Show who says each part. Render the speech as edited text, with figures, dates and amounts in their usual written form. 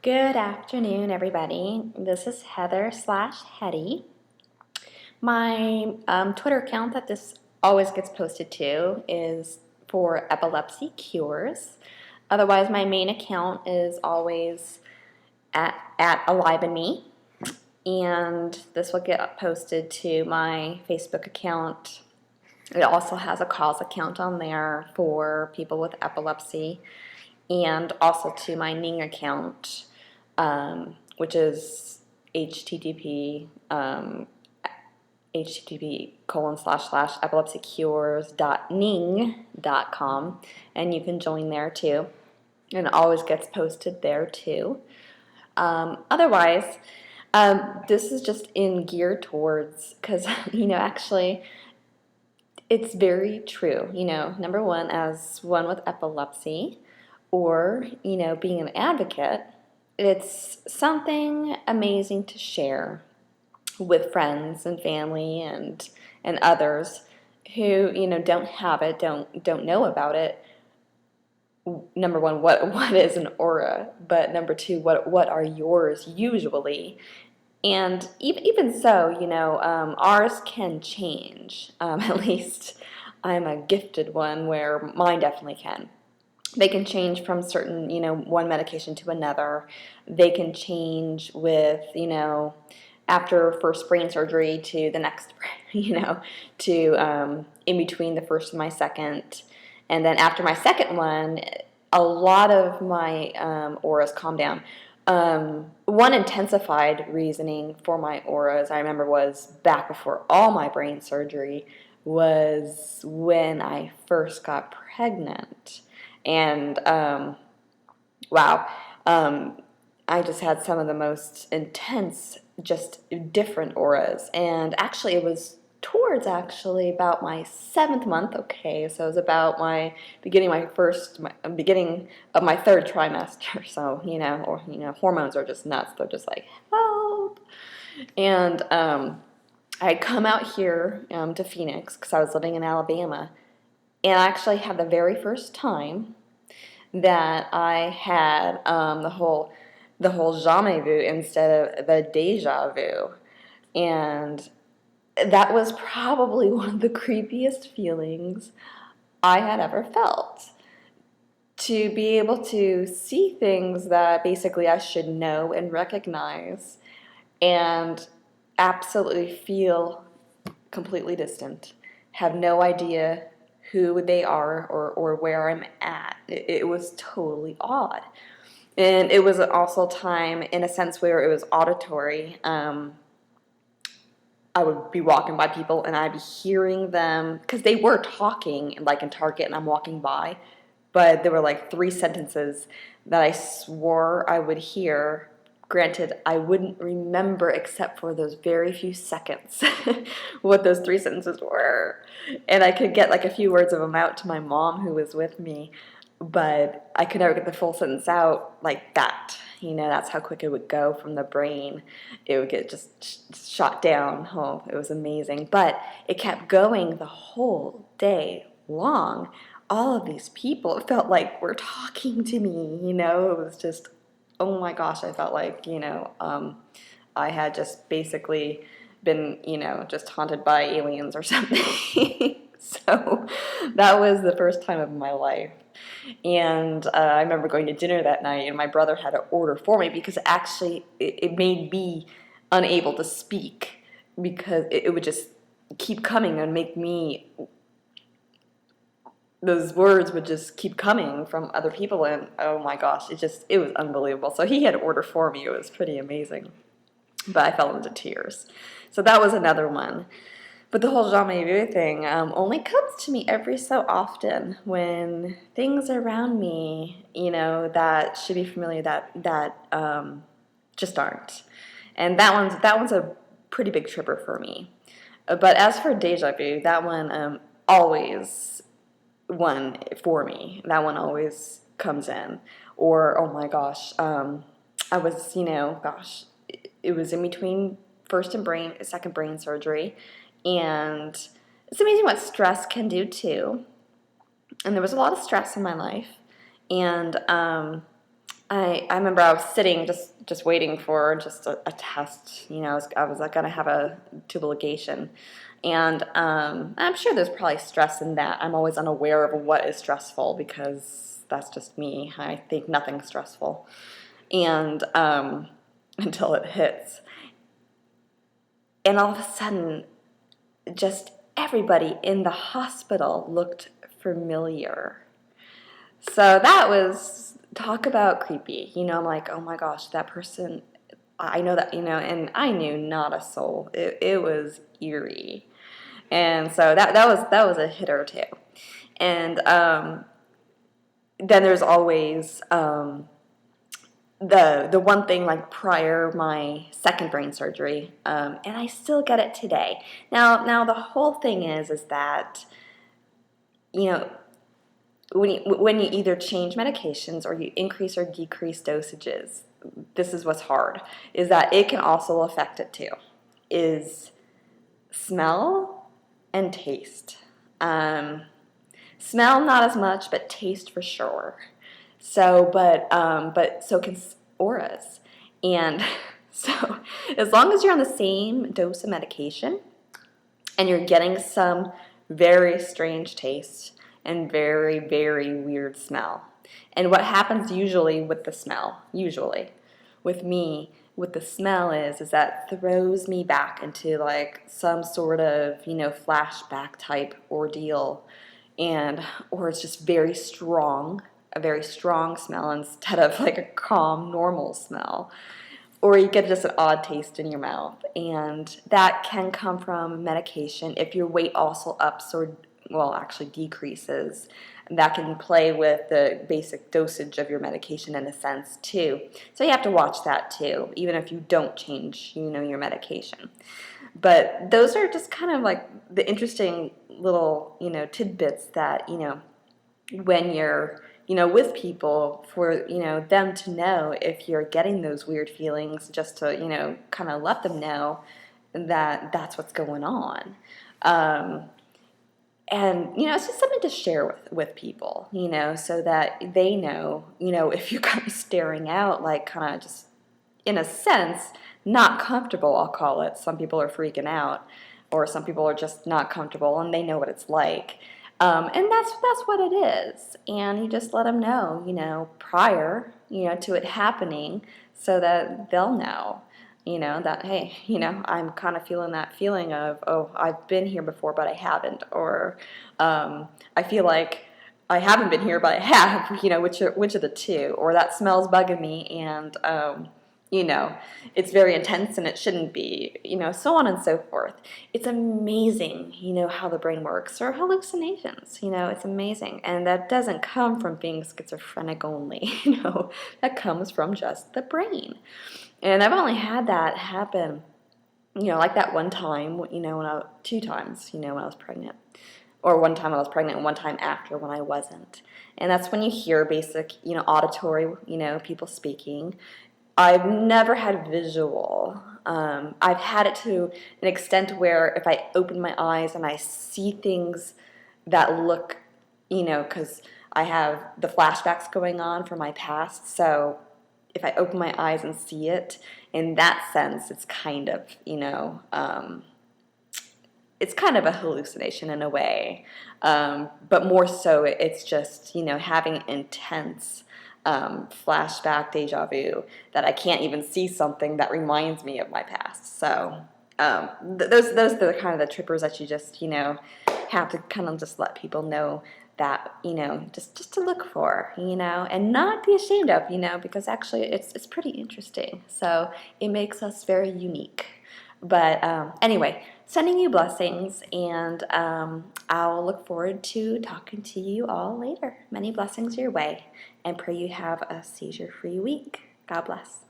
Speaker 1: Good afternoon, everybody. This is Heather/Hetty. My Twitter account that this always gets posted to is for epilepsy cures. Otherwise, my main account is always at Alive and Me, and this will get posted to my Facebook account. It also has a cause account on there for people with epilepsy, and also to my Ning account, which is http://epilepsycures.ning.com, and you can join there too, and it always gets posted there too. Otherwise, this is just in geared towards, because actually it's very true. Number one, as one with epilepsy, or being an advocate, it's something amazing to share with friends and family and others who don't have it, don't know about it. Number one, what is an aura? But number two, what are yours usually? And even so, ours can change. At least I'm a gifted one where mine definitely can. They can change from certain, one medication to another. They can change with, after first brain surgery to the next, to in between the first and my second. And then after my second one, a lot of my auras calmed down. One intensified reasoning for my auras, I remember, was back before all my brain surgery, was when I first got pregnant. And wow, I just had some of the most intense, just different auras. And actually, it was towards about my 7th month. Okay, so it was about my beginning of my 3rd trimester. So hormones are just nuts. They're just like, help. And I had come out here to Phoenix because I was living in Alabama. And I actually had the very first time that I had the whole jamais vu instead of the deja vu. And that was probably one of the creepiest feelings I had ever felt. To be able to see things that basically I should know and recognize, and absolutely feel completely distant, have no idea who they are or where I'm at. It was totally odd. And it was also time, in a sense, where it was auditory. I would be walking by people and I'd be hearing them, because they were talking like in Target and I'm walking by, but there were like 3 sentences that I swore I would hear. Granted, I wouldn't remember except for those very few seconds what those 3 sentences were. And I could get like a few words of them out to my mom, who was with me, but I could never get the full sentence out like that. That's how quick it would go from the brain. It would get just shot down. Oh, it was amazing. But it kept going the whole day long. All of these people, it felt like were talking to me, It was just, oh my gosh, I felt like, I had just basically been, just haunted by aliens or something. So that was the first time of my life. And I remember going to dinner that night, and my brother had to order for me because actually it made me unable to speak, because it would just keep coming and make me, those words would just keep coming from other people, and oh my gosh, it was unbelievable. So he had to order for me. It was pretty amazing. But I fell into tears. So that was another one. But the whole jamais vu thing only comes to me every so often when things around me, that should be familiar, that just aren't. And that one's a pretty big tripper for me. But as for deja vu, that one always one for me. That one always comes in. Or, oh my gosh, I was, it was in between second brain surgery. And it's amazing what stress can do too. And there was a lot of stress in my life. And I remember I was sitting just waiting for just a test. I was like gonna have a tubal ligation, and I'm sure there's probably stress in that. I'm always unaware of what is stressful because that's just me. I think nothing's stressful, and until it hits, and all of a sudden, just everybody in the hospital looked familiar. So that was, talk about creepy. I'm like, oh my gosh, that person, I know that, and I knew not a soul. It was eerie. And so that was a hit or two. And then there's always the one thing, like prior my second brain surgery, and I still get it today. Now the whole thing is that, you know, when you either change medications or you increase or decrease dosages, this is what's hard, is that it can also affect it too, is smell and taste. Smell not as much, but taste for sure. So, but so can auras. And so as long as you're on the same dose of medication and you're getting some very strange taste and very, very weird smell. And what happens usually with the smell, with me, with the smell is that throws me back into like some sort of, flashback type ordeal. Or it's just very strong, a very strong smell instead of like a calm, normal smell. Or you get just an odd taste in your mouth. And that can come from medication. If your weight also ups or, actually decreases, that can play with the basic dosage of your medication in a sense too. So you have to watch that too, even if you don't change, your medication. But those are just kind of like the interesting little, tidbits that, when you're, with people, for, them to know if you're getting those weird feelings, just to, kind of let them know that that's what's going on. And, it's just something to share with people, so that they know, if you're kind of staring out, like kind of just, in a sense, not comfortable, I'll call it. Some people are freaking out, or some people are just not comfortable, and they know what it's like. And that's what it is. And you just let them know, prior, to it happening, so that they'll know. That, hey, I'm kind of feeling that feeling of, oh, I've been here before, but I haven't. Or I feel like I haven't been here, but I have, which of the two. Or that smell's bugging me, and, it's very intense and it shouldn't be, so on and so forth. It's amazing, how the brain works, or hallucinations, it's amazing. And that doesn't come from being schizophrenic only, that comes from just the brain. And I've only had that happen, like that one time, two times, when I was pregnant. Or one time I was pregnant and one time after when I wasn't. And that's when you hear basic, auditory, people speaking. I've never had visual. I've had it to an extent where if I open my eyes and I see things that look, because I have the flashbacks going on from my past, so if I open my eyes and see it, in that sense, it's kind of, it's kind of a hallucination in a way. But more so, it's just, having intense flashback deja vu that I can't even see something that reminds me of my past. So those are the kind of the trippers that you just, have to kind of just let people know that, just to look for, and not be ashamed of, because actually it's pretty interesting. So it makes us very unique. But anyway, sending you blessings, and I'll look forward to talking to you all later. Many blessings your way, and pray you have a seizure-free week. God bless.